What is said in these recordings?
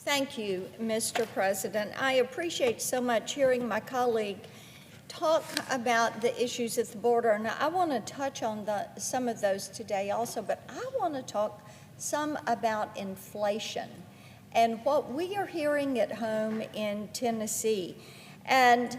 Thank you, Mr. President. I appreciate so much hearing my colleague talk about the issues at the border, and I want to touch on some of those today also, but I want to talk some about inflation and what we are hearing at home in Tennessee. And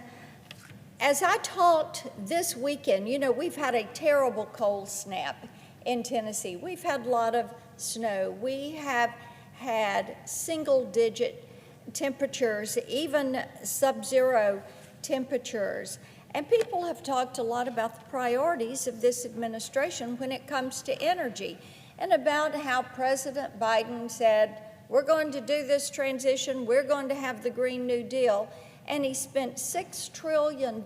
as I talked this weekend, you know, we've had a terrible cold snap in Tennessee. We've had a lot of snow. We have had single-digit temperatures, even sub-zero temperatures. And people have talked a lot about the priorities of this administration when it comes to energy, and about how President Biden said, we're going to do this transition, we're going to have the Green New Deal, and he spent $6 trillion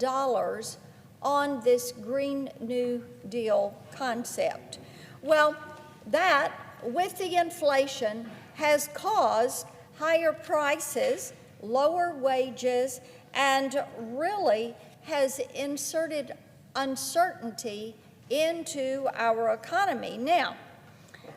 on this Green New Deal concept. Well, that, with the inflation, has caused higher prices, lower wages, and really has inserted uncertainty into our economy. Now,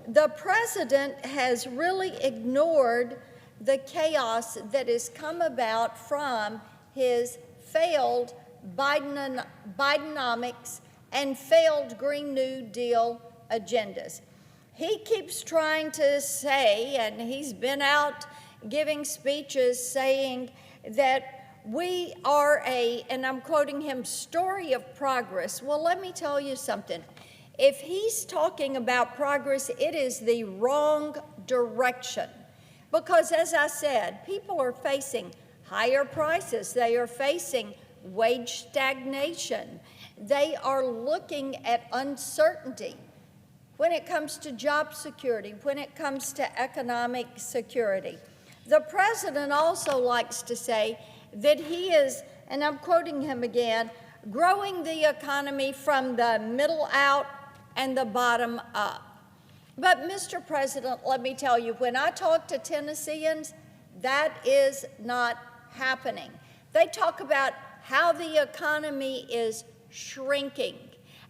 the president has really ignored the chaos that has come about from his failed Bidenomics and failed Green New Deal agendas. He keeps trying to say, and he's been out giving speeches saying that we are and I'm quoting him, story of progress. Well, let me tell you something. If he's talking about progress, it is the wrong direction. Because as I said, people are facing higher prices. They are facing wage stagnation. They are looking at uncertainty when it comes to job security, when it comes to economic security. The president also likes to say that he is, and I'm quoting him again, growing the economy from the middle out and the bottom up. But Mr. President, let me tell you, when I talk to Tennesseans, that is not happening. They talk about how the economy is shrinking.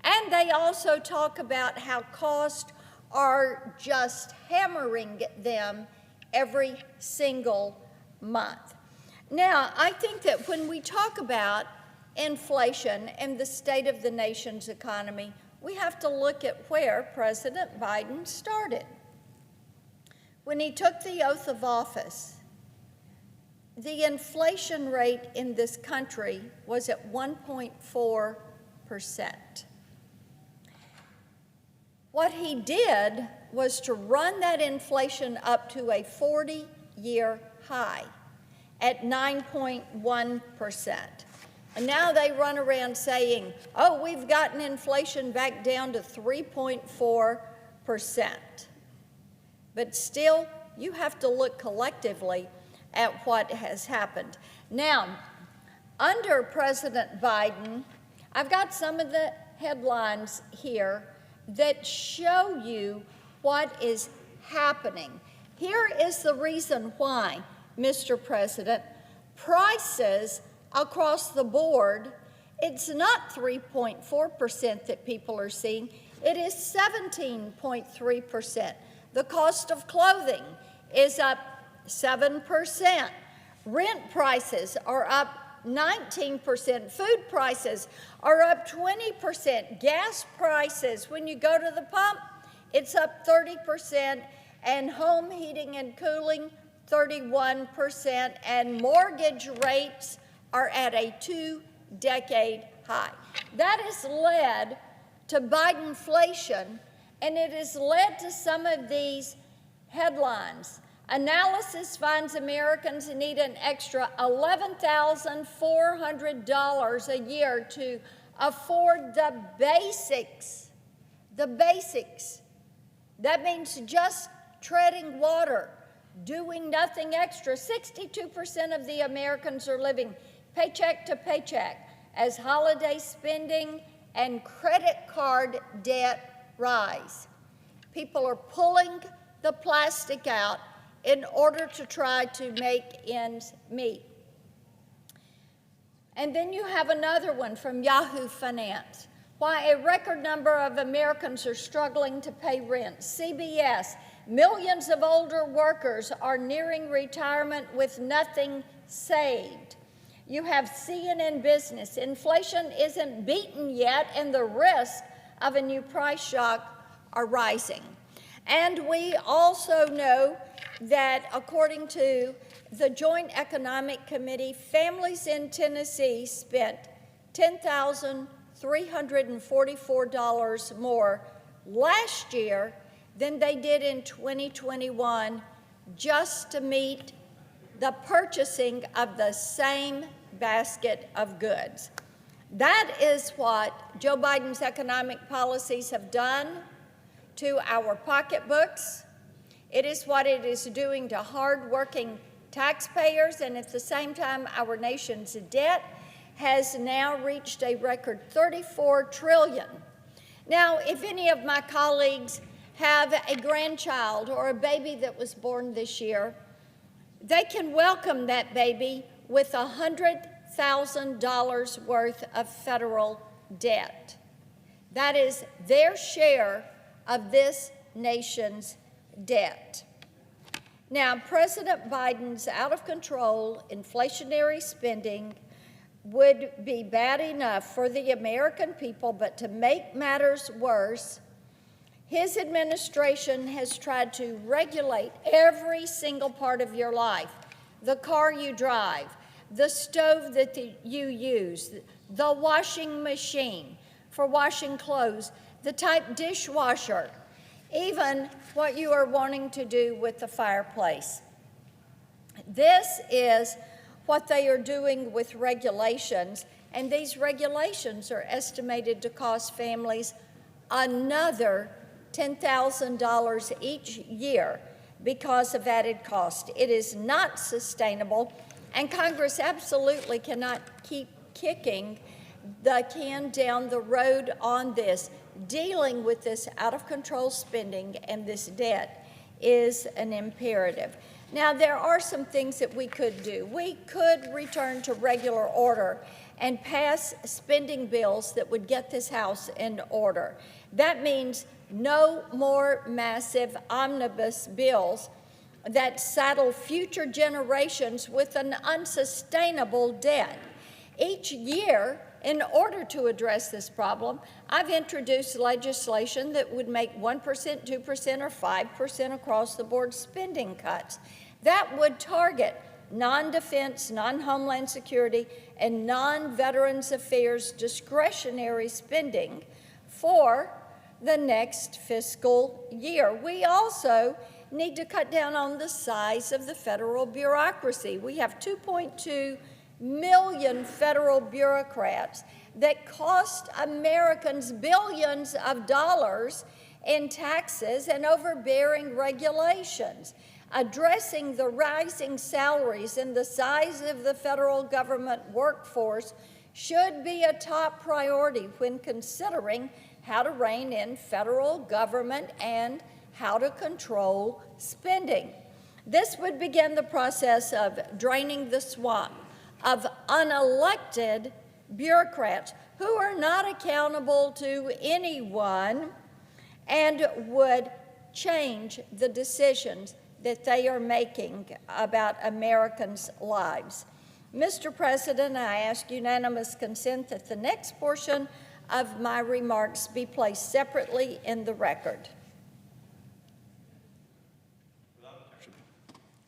And they also talk about how costs are just hammering them every single month. Now, I think that when we talk about inflation and the state of the nation's economy, we have to look at where President Biden started. When he took the oath of office, the inflation rate in this country was at 1.4%. What he did was to run that inflation up to a 40-year high at 9.1%. And now they run around saying, oh, we've gotten inflation back down to 3.4%. But still, you have to look collectively at what has happened. Now, under President Biden, I've got some of the headlines here that show you what is happening. Here is the reason why, Mr. President, prices across the board, it's not 3.4% that people are seeing, it is 17.3%. The cost of clothing is up 7%. Rent prices are up 19%. Food prices are up 20%. Gas prices, when you go to the pump, it's up 30%. And home heating and cooling, 31%. And mortgage rates are at a 2-decade high. That has led to Bidenflation, and it has led to some of these headlines. Analysis finds Americans need an extra $11,400 a year to afford the basics. The basics. That means just treading water, doing nothing extra. 62% of the Americans are living paycheck to paycheck as holiday spending and credit card debt rise. People are pulling the plastic out in order to try to make ends meet. And then you have another one from Yahoo Finance. Why a record number of Americans are struggling to pay rent. CBS Millions of older workers are nearing retirement with nothing saved. You have CNN Business. Inflation isn't beaten yet, and the risk of a new price shock are rising. And we also know that according to the Joint Economic Committee, families in Tennessee spent $10,344 more last year than they did in 2021 just to meet the purchasing of the same basket of goods. That is what Joe Biden's economic policies have done to our pocketbooks. It is what it is doing to hardworking taxpayers, and at the same time, our nation's debt has now reached a record $34 trillion. Now, if any of my colleagues have a grandchild or a baby that was born this year, they can welcome that baby with $100,000 worth of federal debt. That is their share of this nation's debt. Now, President Biden's out-of-control inflationary spending would be bad enough for the American people, but to make matters worse, his administration has tried to regulate every single part of your life: the car you drive, the stove that you use, the washing machine for washing clothes, the type dishwasher, even what you are wanting to do with the fireplace. This is what they are doing with regulations, and these regulations are estimated to cost families another $10,000 each year because of added cost. It is not sustainable, and Congress absolutely cannot keep kicking the can down the road on this. Dealing with this out-of-control spending and this debt is an imperative. Now, there are some things that we could do. We could return to regular order and pass spending bills that would get this House in order. That means no more massive omnibus bills that saddle future generations with an unsustainable debt. Each year, in order to address this problem, I've introduced legislation that would make 1%, 2%, or 5% across-the-board spending cuts. That would target non-defense, non-homeland security, and non-veterans affairs discretionary spending for the next fiscal year. We also need to cut down on the size of the federal bureaucracy. We have 2.2 million federal bureaucrats that cost Americans billions of dollars in taxes and overbearing regulations. Addressing the rising salaries and the size of the federal government workforce should be a top priority when considering how to rein in federal government and how to control spending. This would begin the process of draining the swamp of unelected bureaucrats who are not accountable to anyone and would change the decisions that they are making about Americans' lives. Mr. President, I ask unanimous consent that the next portion of my remarks be placed separately in the record.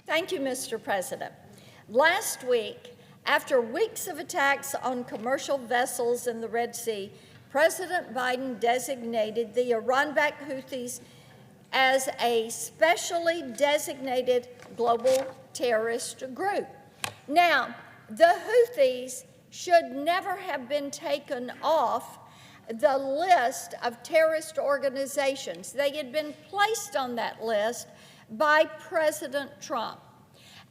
Thank you, Mr. President. Last week, after weeks of attacks on commercial vessels in the Red Sea, President Biden designated the Iran-backed Houthis as a specially designated global terrorist group. Now, the Houthis should never have been taken off the list of terrorist organizations. They had been placed on that list by President Trump.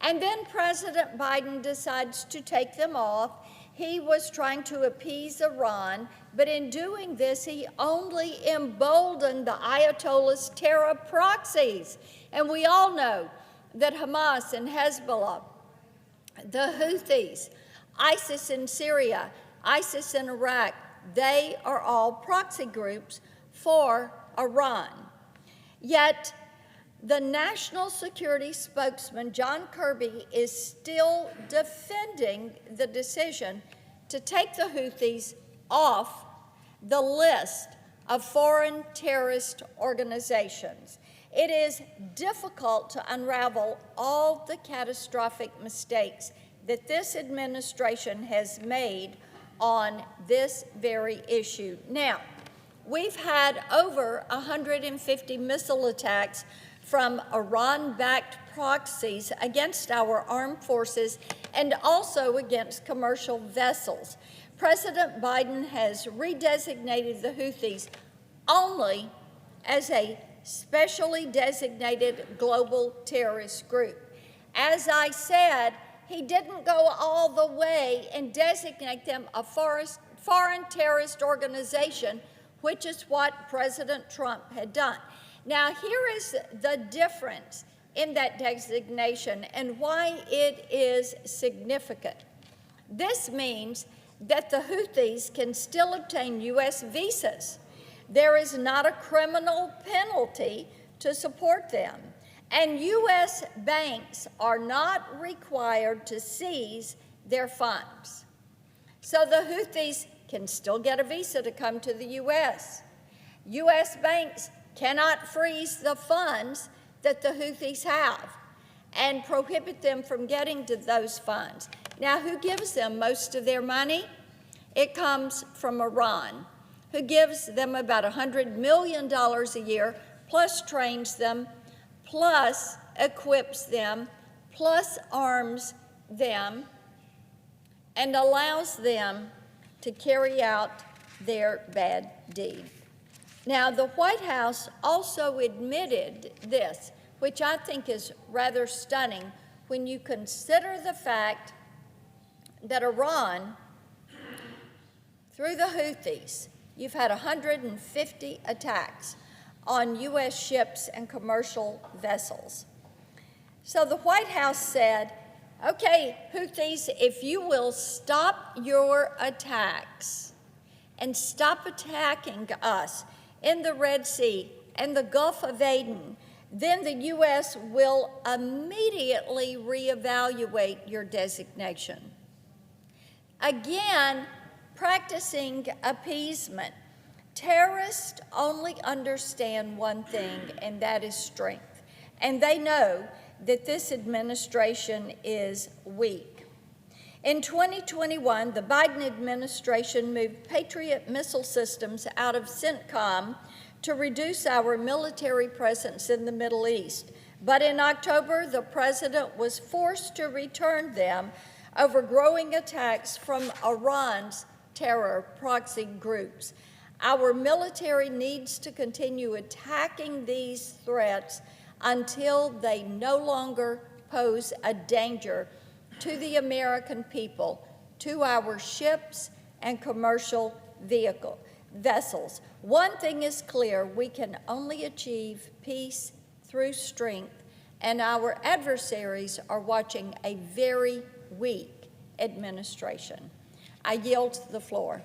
And then President Biden decides to take them off. He was trying to appease Iran, but in doing this, he only emboldened the Ayatollah's terror proxies. And we all know that Hamas and Hezbollah, the Houthis, ISIS in Syria, ISIS in Iraq, they are all proxy groups for Iran. Yet, The national security spokesman, John Kirby, is still defending the decision to take the Houthis off the list of foreign terrorist organizations. It is difficult to unravel all the catastrophic mistakes that this administration has made on this very issue. Now, we've had over 150 missile attacks from Iran-backed proxies against our armed forces and also against commercial vessels. President Biden has redesignated the Houthis only as a specially designated global terrorist group. As I said, he didn't go all the way and designate them a foreign terrorist organization, which is what President Trump had done. Now, here is the difference in that designation and why it is significant. This means that the Houthis can still obtain U.S. visas. There is not a criminal penalty to support them. And U.S. banks are not required to seize their funds. So the Houthis can still get a visa to come to the U.S. U.S. banks cannot freeze the funds that the Houthis have and prohibit them from getting to those funds. Now, who gives them most of their money? It comes from Iran, who gives them about $100 million a year, plus trains them, plus equips them, plus arms them, and allows them to carry out their bad deed. Now, the White House also admitted this, which I think is rather stunning when you consider the fact that Iran, through the Houthis, you've had 150 attacks on U.S. ships and commercial vessels. So the White House said, okay, Houthis, if you will stop your attacks and stop attacking us in the Red Sea and the Gulf of Aden, then the U.S. will immediately reevaluate your designation. Again, practicing appeasement. Terrorists only understand one thing, and that is strength. And they know that this administration is weak. In 2021, the Biden administration moved Patriot missile systems out of CENTCOM to reduce our military presence in the Middle East. But in October, the president was forced to return them over growing attacks from Iran's terror proxy groups. Our military needs to continue attacking these threats until they no longer pose a danger to the American people, to our ships and commercial vessels. One thing is clear: we can only achieve peace through strength, and our adversaries are watching a very weak administration. I yield the floor.